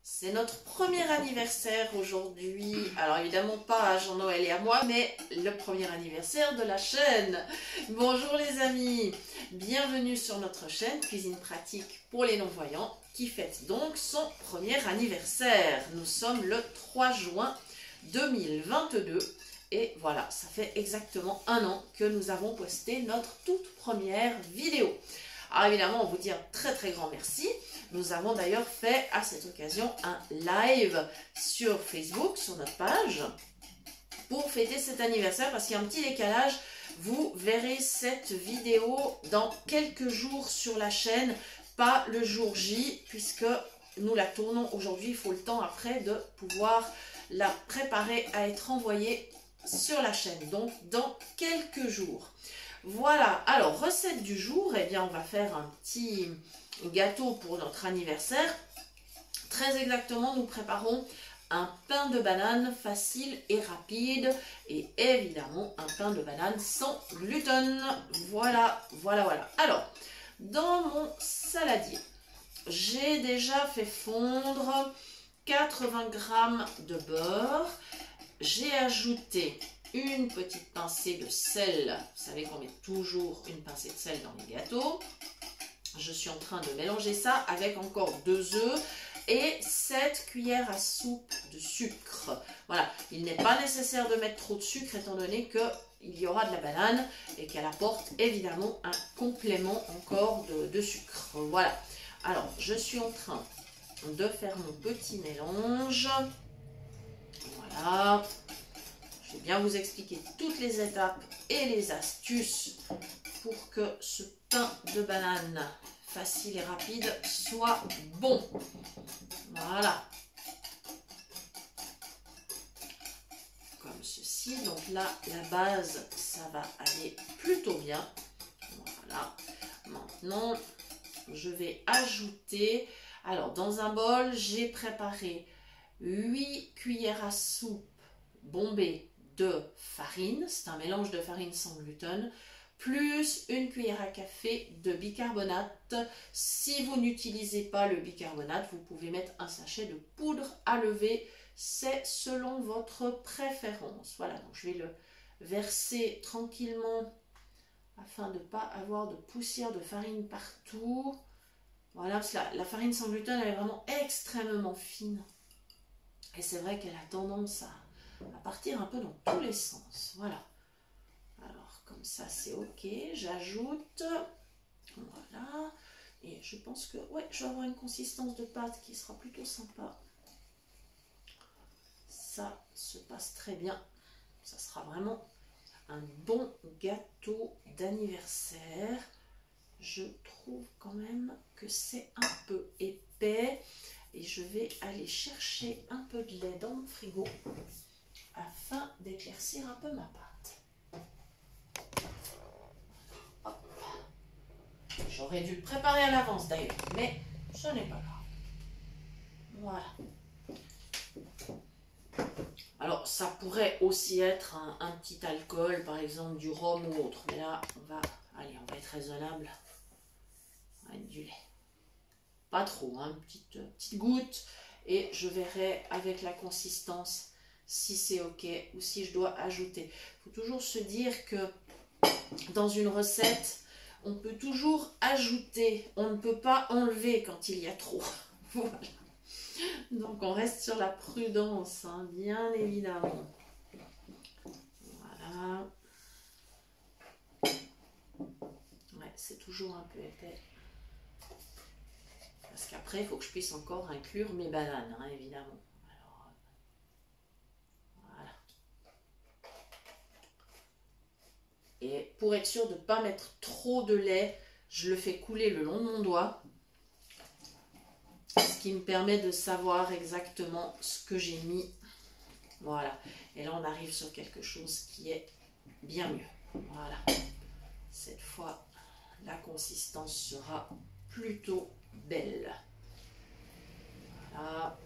C'est notre premier anniversaire aujourd'hui. Alors évidemment pas à Jean-Noël et à moi, mais le premier anniversaire de la chaîne. Bonjour les amis, bienvenue sur notre chaîne Cuisine Pratique pour les non-voyants qui fête donc son premier anniversaire. Nous sommes le 3 juin 2022 et voilà, ça fait exactement un an que nous avons posté notre toute première vidéo. Alors évidemment, on vous dit un très grand merci. Nous avons d'ailleurs fait à cette occasion un live sur Facebook, sur notre page, pour fêter cet anniversaire parce qu'il y a un petit décalage. Vous verrez cette vidéo dans quelques jours sur la chaîne, pas le jour J, puisque nous la tournons aujourd'hui. Il faut le temps après de pouvoir la préparer à être envoyée sur la chaîne, donc dans quelques jours. Voilà, alors recette du jour, eh bien on va faire un petit gâteau pour notre anniversaire. Très exactement, nous préparons un pain de banane facile et rapide et évidemment un pain de banane sans gluten. Voilà. Alors, dans mon saladier, j'ai déjà fait fondre 80 g de beurre. J'ai ajouté une petite pincée de sel. Vous savez qu'on met toujours une pincée de sel dans les gâteaux. Je suis en train de mélanger ça avec encore 2 œufs et 7 cuillères à soupe de sucre. Voilà, il n'est pas nécessaire de mettre trop de sucre étant donné qu'il y aura de la banane et qu'elle apporte évidemment un complément encore de sucre. Voilà, alors je suis en train de faire mon petit mélange. Voilà. Je vais bien vous expliquer toutes les étapes et les astuces pour que ce pain de banane facile et rapide soit bon. Voilà. Comme ceci. Donc là, la base, ça va aller plutôt bien. Voilà. Maintenant, je vais ajouter... Alors, dans un bol, j'ai préparé 8 cuillères à soupe bombées de farine, c'est un mélange de farine sans gluten, plus une cuillère à café de bicarbonate. Si vous n'utilisez pas le bicarbonate, vous pouvez mettre un sachet de poudre à lever, c'est selon votre préférence. Voilà, donc je vais le verser tranquillement afin de ne pas avoir de poussière de farine partout. Voilà, parce que la farine sans gluten, elle est vraiment extrêmement fine. Et c'est vrai qu'elle a tendance à partir un peu dans tous les sens. Voilà. Alors, comme ça, c'est OK. J'ajoute. Voilà. Et je pense que, ouais, je vais avoir une consistance de pâte qui sera plutôt sympa. Ça se passe très bien. Ça sera vraiment un bon gâteau d'anniversaire. Je trouve quand même que c'est un peu épais. Et je vais aller chercher un peu de lait dans mon frigo afin d'éclaircir un peu ma pâte. J'aurais dû le préparer à l'avance d'ailleurs, mais ce n'est pas grave. Voilà. Alors ça pourrait aussi être un petit alcool, par exemple du rhum ou autre. Mais là, on va être raisonnable. On va mettre du lait. Pas trop, hein, une petite goutte. Et je verrai avec la consistance si c'est OK ou si je dois ajouter. Il faut toujours se dire que dans une recette, on peut toujours ajouter. On ne peut pas enlever quand il y a trop. Voilà. Donc on reste sur la prudence, hein, bien évidemment. Voilà. Ouais, c'est toujours un peu épais. Parce qu'après, il faut que je puisse encore inclure mes bananes, hein, évidemment. Alors, voilà. Et pour être sûr de ne pas mettre trop de lait, je le fais couler le long de mon doigt. Ce qui me permet de savoir exactement ce que j'ai mis. Voilà. Et là, on arrive sur quelque chose qui est bien mieux. Voilà. Cette fois, la consistance sera plutôt belle. Voilà.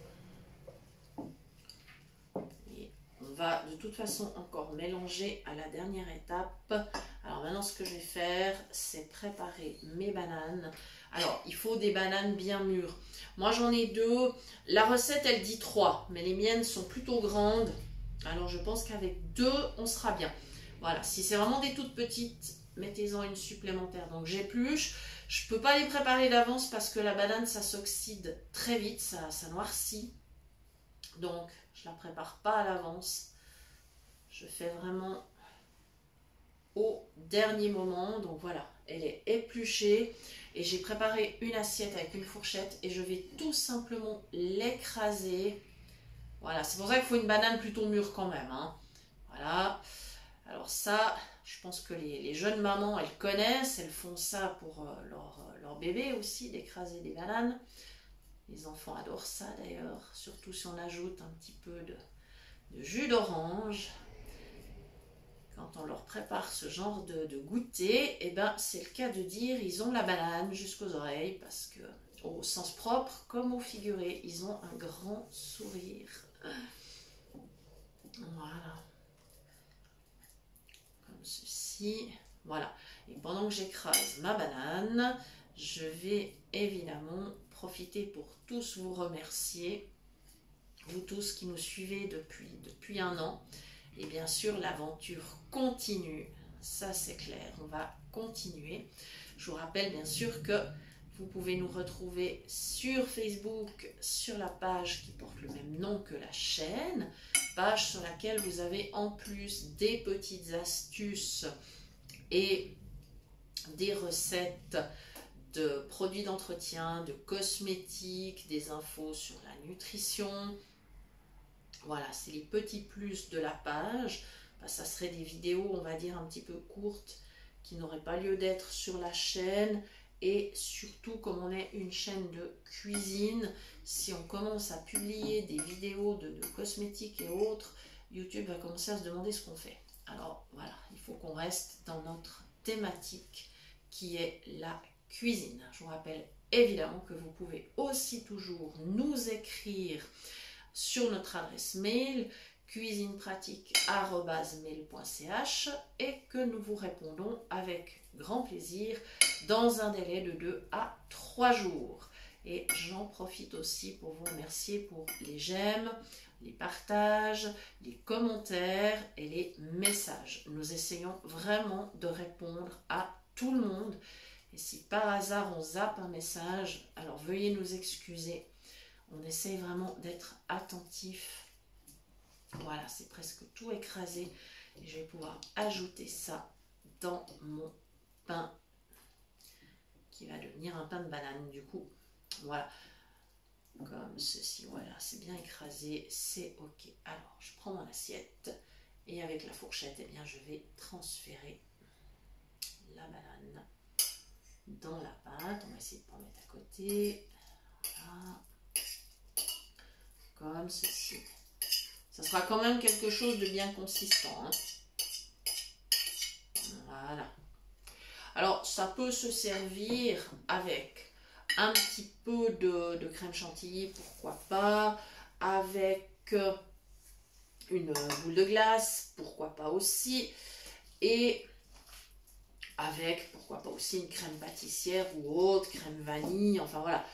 Et on va de toute façon encore mélanger à la dernière étape. Alors maintenant ce que je vais faire, c'est préparer mes bananes. Alors, il faut des bananes bien mûres. Moi, j'en ai 2. La recette, elle dit 3, mais les miennes sont plutôt grandes. Alors, je pense qu'avec 2, on sera bien. Voilà, si c'est vraiment des toutes petites, mettez-en une supplémentaire. Donc, j'épluche. Je ne peux pas les préparer d'avance parce que la banane, ça s'oxyde très vite, ça noircit. Donc, je ne la prépare pas à l'avance. Je fais vraiment au dernier moment. Donc voilà, elle est épluchée et j'ai préparé une assiette avec une fourchette et je vais tout simplement l'écraser. Voilà, c'est pour ça qu'il faut une banane plutôt mûre quand même, hein. Voilà, alors ça, je pense que les jeunes mamans, elles connaissent, elles font ça pour leur bébé aussi, d'écraser des bananes. Les enfants adorent ça d'ailleurs, surtout si on ajoute un petit peu de jus d'orange. Quand on leur prépare ce genre de goûter, eh ben, c'est le cas de dire, ils ont la banane jusqu'aux oreilles parce que, au sens propre comme au figuré, ils ont un grand sourire. Voilà. Comme ceci. Voilà. Et pendant que j'écrase ma banane, je vais évidemment profiter pour tous vous remercier. Vous tous qui nous suivez depuis un an. Et bien sûr, l'aventure continue, ça c'est clair, on va continuer. Je vous rappelle bien sûr que vous pouvez nous retrouver sur Facebook, sur la page qui porte le même nom que la chaîne, page sur laquelle vous avez en plus des petites astuces et des recettes de produits d'entretien, de cosmétiques, des infos sur la nutrition. Voilà, c'est les petits plus de la page. Ça serait des vidéos, on va dire, un petit peu courtes, qui n'auraient pas lieu d'être sur la chaîne. Et surtout, comme on est une chaîne de cuisine, si on commence à publier des vidéos de cosmétiques et autres, YouTube va commencer à se demander ce qu'on fait. Alors voilà, il faut qu'on reste dans notre thématique qui est la cuisine. Je vous rappelle évidemment que vous pouvez aussi toujours nous écrire sur notre adresse mail cuisinepratique@mail.ch et que nous vous répondons avec grand plaisir dans un délai de 2 à 3 jours. Et j'en profite aussi pour vous remercier pour les j'aime, les partages, les commentaires et les messages. Nous essayons vraiment de répondre à tout le monde. Et si par hasard on zappe un message, alors veuillez nous excuser. On essaye vraiment d'être attentif. Voilà, c'est presque tout écrasé. Et je vais pouvoir ajouter ça dans mon pain qui va devenir un pain de banane du coup. Voilà, comme ceci. Voilà, c'est bien écrasé, c'est ok. Alors, je prends mon assiette et avec la fourchette, eh bien, je vais transférer la banane dans la pâte. On va essayer de pas mettre à côté. Voilà. Comme ceci. Ça sera quand même quelque chose de bien consistant, hein. Voilà. Alors, ça peut se servir avec un petit peu de crème chantilly, pourquoi pas, avec une boule de glace, pourquoi pas aussi, et avec, pourquoi pas aussi, une crème pâtissière ou autre, crème vanille, enfin voilà,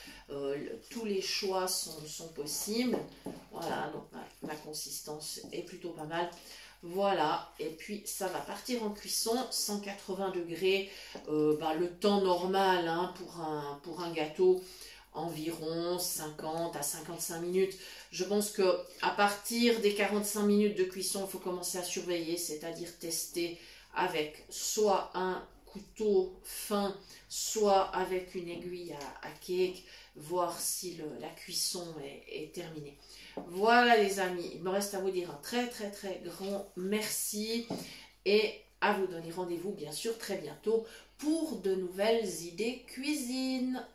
tous les choix sont possibles. Voilà, donc ma consistance est plutôt pas mal. Voilà, et puis ça va partir en cuisson, 180 degrés, le temps normal, hein, pour un gâteau, environ 50 à 55 minutes. Je pense que à partir des 45 minutes de cuisson, il faut commencer à surveiller, c'est-à-dire tester avec soit un couteau fin, soit avec une aiguille à cake, voir si la cuisson est terminée. Voilà les amis, il me reste à vous dire un très grand merci et à vous donner rendez-vous bien sûr très bientôt pour de nouvelles idées cuisine.